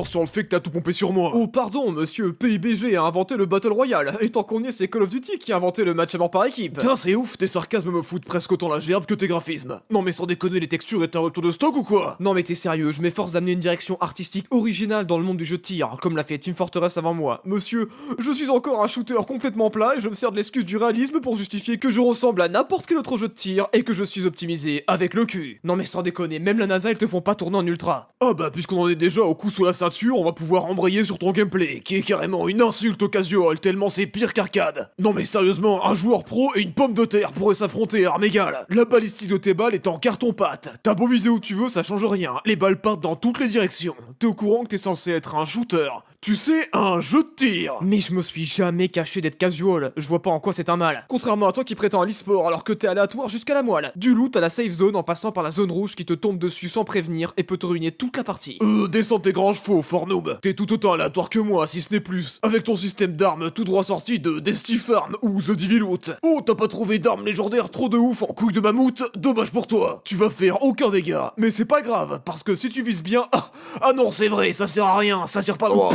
sur le fait que t'as tout pompé sur moi. Oh pardon, monsieur, PUBG a inventé le Battle Royale, et tant qu'on y est, c'est Call of Duty qui a inventé le match à mort par équipe. Putain, c'est ouf, tes sarcasmes me foutent presque autant la gerbe que tes graphismes. Non mais sans déconner, les textures est un retour de stock ou quoi? Non mais t'es sérieux, je m'efforce d'amener une direction artistique originale dans le monde du jeu de tir, comme l'a fait Team Fortress avant moi. Monsieur, je suis encore un shooter complètement plat et je me sers de l'excuse du réalisme pour justifier que je ressemble à n'importe quel autre jeu de tir et que je suis optimisé avec le cul. Non mais sans déconner, même la NASA, ils te font pas tourner en ultra. Ah bah puisqu'on en est déjà au coup sous la ceinture, on va pouvoir embrayer sur ton gameplay, qui est carrément une insulte au casual, tellement c'est pire qu'arcade. Non mais sérieusement, un joueur pro et une pomme de terre pourraient s'affronter à armes égales. La balistique de tes balles est en carton-pâte. T'as beau viser où tu veux, ça change rien. Les balles partent dans toutes les directions. T'es au courant que t'es censé être un shooter. Tu sais, un jeu de tir. Mais je me suis jamais caché d'être casual, je vois pas en quoi c'est un mal. Contrairement à toi qui prétends à l'e-sport alors que t'es aléatoire jusqu'à la moelle. Du loot à la safe zone en passant par la zone rouge qui te tombe dessus sans prévenir et peut te ruiner toute la partie. Descends tes grands chevaux, fort noob. T'es tout autant aléatoire que moi, si ce n'est plus. Avec ton système d'armes tout droit sorti de Desti Farm ou The Devil Loot. Oh, t'as pas trouvé d'armes légendaires trop de ouf en couille de mammouth? Dommage pour toi. Tu vas faire aucun dégât. Mais c'est pas grave, parce que si tu vises bien... Ah non, c'est vrai, ça sert à rien, ça tire pas droit.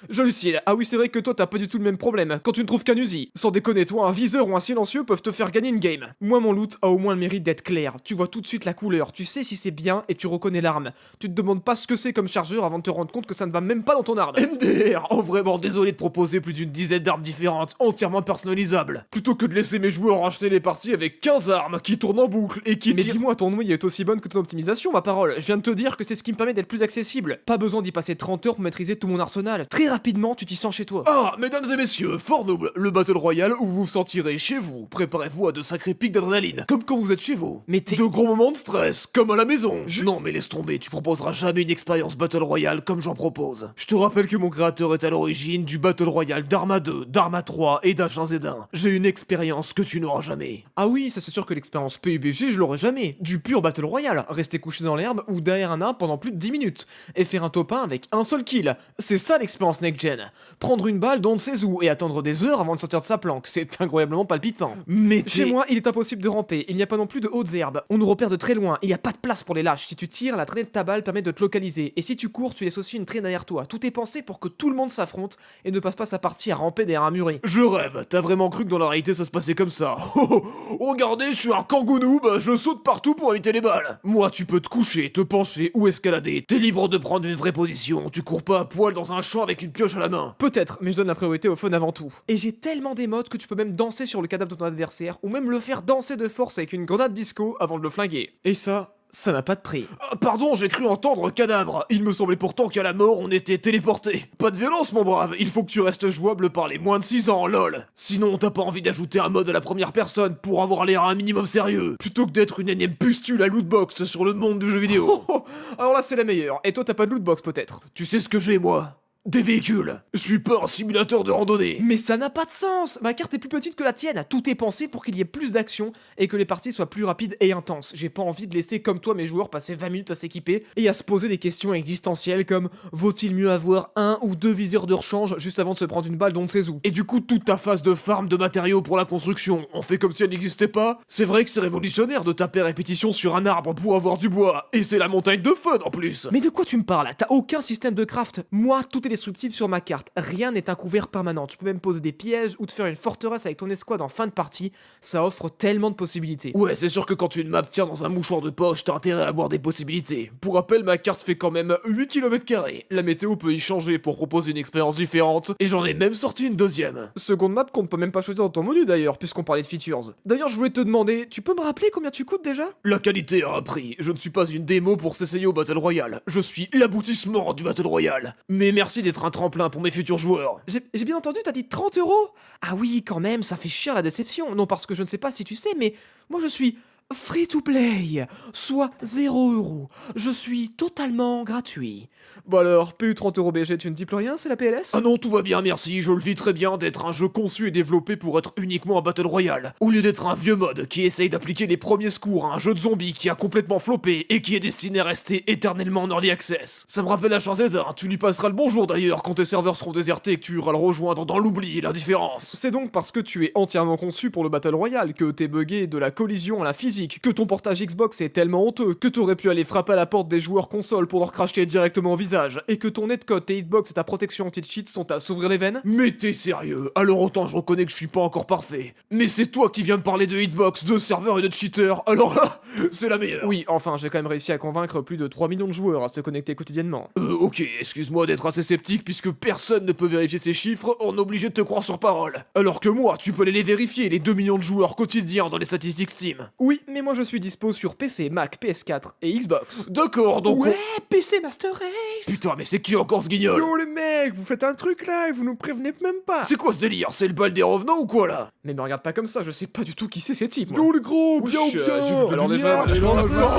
J'hallucine. Ah oui, c'est vrai que toi t'as pas du tout le même problème quand tu ne trouves qu'un Uzi. Sans déconner, toi, un viseur ou un silencieux peuvent te faire gagner une game. Moi, mon loot a au moins le mérite d'être clair. Tu vois tout de suite la couleur, tu sais si c'est bien et tu reconnais l'arme. Tu te demandes pas ce que c'est comme chargeur avant de te rendre compte que ça ne va même pas dans ton arme. MDR. Oh vraiment désolé de proposer plus d'une dizaine d'armes différentes, entièrement personnalisables. Plutôt que de laisser mes joueurs enchaîner les parties avec 15 armes qui tournent en boucle et qui... Mais dis-moi, ton nouille est aussi bonne que ton optimisation, ma parole. Je viens de te dire que c'est ce qui me permet d'être plus accessible. Pas besoin d'y passer 30 heures pour maîtriser tout mon arsenal. Très rapidement, tu t'y sens chez toi. Ah, mesdames et messieurs, fort noble, le Battle Royale où vous vous sentirez chez vous. Préparez-vous à de sacrés pics d'adrénaline, comme quand vous êtes chez vous. Mais de gros moments de stress, comme à la maison. Non mais laisse tomber, tu proposeras jamais une expérience Battle Royale comme j'en propose. Je te rappelle que mon créateur est à l'origine du Battle Royale d'Arma 2, d'Arma 3 et d'H1Z1. J'ai une expérience que tu n'auras jamais. Ah oui, ça c'est sûr que l'expérience PUBG, je l'aurai jamais. Du pur Battle Royale, rester couché dans l'herbe ou derrière un arbre pendant plus de 10 minutes, et faire un top 1 avec un seul kill. C'est ça l'expérience next-gen. Prendre une balle d'on ne sait où et attendre des heures avant de sortir de sa planque, c'est incroyablement palpitant. Mais chez moi, il est impossible de ramper, il n'y a pas non plus de hautes herbes. On nous repère de très loin, il n'y a pas de place pour les lâches. Si tu tires, la traînée de ta balle permet de te localiser, et si tu cours, tu laisses aussi une traîne derrière toi. Tout est pensé pour que tout le monde s'affronte et ne passe pas sa partie à ramper derrière un muret. Je rêve, t'as vraiment cru que dans la réalité ça se passait comme ça? Regardez, je suis un kangou, je saute partout pour éviter les balles. Moi, tu peux te coucher, te pencher ou escalader, t'es libre de prendre une vraie position, tu cours pas à poil dans un champ avec une pioche à la main. Peut-être, mais je donne la priorité au fun avant tout. Et j'ai tellement d'émotes que tu peux même danser sur le cadavre de ton adversaire, ou même le faire danser de force avec une grenade disco avant de le flinguer. Et ça n'a pas de prix. Ah, pardon, j'ai cru entendre cadavre. Il me semblait pourtant qu'à la mort, on était téléporté. Pas de violence, mon brave. Il faut que tu restes jouable par les moins de 6 ans, lol. Sinon, t'as pas envie d'ajouter un mode à la première personne pour avoir l'air un minimum sérieux, plutôt que d'être une énième pustule à lootbox sur le monde du jeu vidéo. Alors là, c'est la meilleure. Et toi, t'as pas de lootbox, peut-être? Tu sais ce que j'ai, moi? Des véhicules. Je suis pas un simulateur de randonnée. Mais ça n'a pas de sens. Ma carte est plus petite que la tienne. Tout est pensé pour qu'il y ait plus d'action et que les parties soient plus rapides et intenses. J'ai pas envie de laisser comme toi mes joueurs passer 20 minutes à s'équiper et à se poser des questions existentielles comme vaut-il mieux avoir un ou deux viseurs de rechange juste avant de se prendre une balle d'on ne sait où. Et du coup toute ta phase de farm de matériaux pour la construction, on fait comme si elle n'existait pas. C'est vrai que c'est révolutionnaire de taper à répétition sur un arbre pour avoir du bois. Et c'est la montagne de fun en plus. Mais de quoi tu me parles? T'as aucun système de craft. Moi, tout est destructible sur ma carte. Rien n'est un couvert permanent. Tu peux même poser des pièges ou te faire une forteresse avec ton escouade en fin de partie. Ça offre tellement de possibilités. Ouais, c'est sûr que quand une map tient dans un mouchoir de poche, t'as intérêt à avoir des possibilités. Pour rappel, ma carte fait quand même 8 km². La météo peut y changer pour proposer une expérience différente. Et j'en ai même sorti une deuxième. Seconde map qu'on ne peut même pas choisir dans ton menu d'ailleurs, puisqu'on parlait de features. D'ailleurs, je voulais te demander, tu peux me rappeler combien tu coûtes déjà? La qualité a un prix. Je ne suis pas une démo pour s'essayer au Battle Royale. Je suis l'aboutissement du Battle Royale. Mais merci d'être un tremplin pour mes futurs joueurs. J'ai bien entendu, t'as dit 30 €? Ah oui, quand même, ça fait cher la déception. Non, parce que je ne sais pas si tu sais, mais moi je suis free to play, soit 0 €. Je suis totalement gratuit. Bon alors, PU 30 € BG, tu ne dis plus rien, c'est la PLS? Ah non, tout va bien, merci, je le vis très bien d'être un jeu conçu et développé pour être uniquement un Battle Royale, au lieu d'être un vieux mode qui essaye d'appliquer les premiers secours à un jeu de zombies qui a complètement floppé et qui est destiné à rester éternellement en early access. Ça me rappelle H1Z1, tu lui passeras le bonjour d'ailleurs quand tes serveurs seront désertés et que tu iras le rejoindre dans l'oubli et l'indifférence. C'est donc parce que tu es entièrement conçu pour le Battle Royale que t'es buggé de la collision à la physique statistiques, que ton portage Xbox est tellement honteux, que t'aurais pu aller frapper à la porte des joueurs console pour leur cracher directement au visage, et que ton netcode, tes hitbox et ta protection anti-cheat sont à s'ouvrir les veines? Mais t'es sérieux? Alors autant je reconnais que je suis pas encore parfait. Mais c'est toi qui viens me parler de hitbox, de serveurs et de cheaters, alors là, c'est la meilleure. Oui, enfin, j'ai quand même réussi à convaincre plus de 3 millions de joueurs à se connecter quotidiennement. Ok, excuse-moi d'être assez sceptique puisque personne ne peut vérifier ces chiffres, on est obligé de te croire sur parole. Alors que moi, tu peux aller les vérifier, les 2 millions de joueurs quotidiens dans les statistiques Steam. Oui, mais moi je suis dispo sur PC, Mac, PS4 et Xbox. D'accord, donc Ouais, PC Master Race. Putain, mais c'est qui encore ce guignol? Yo les mecs, vous faites un truc là et vous nous prévenez même pas. C'est quoi ce délire? C'est le bal des revenants ou quoi là? Mais me regarde pas comme ça, je sais pas du tout qui c'est ces types, moi. Yo les gros, bien ou Wesh, bien. j'ai vu de la Alors lumière, déjà, j'ai vu de la-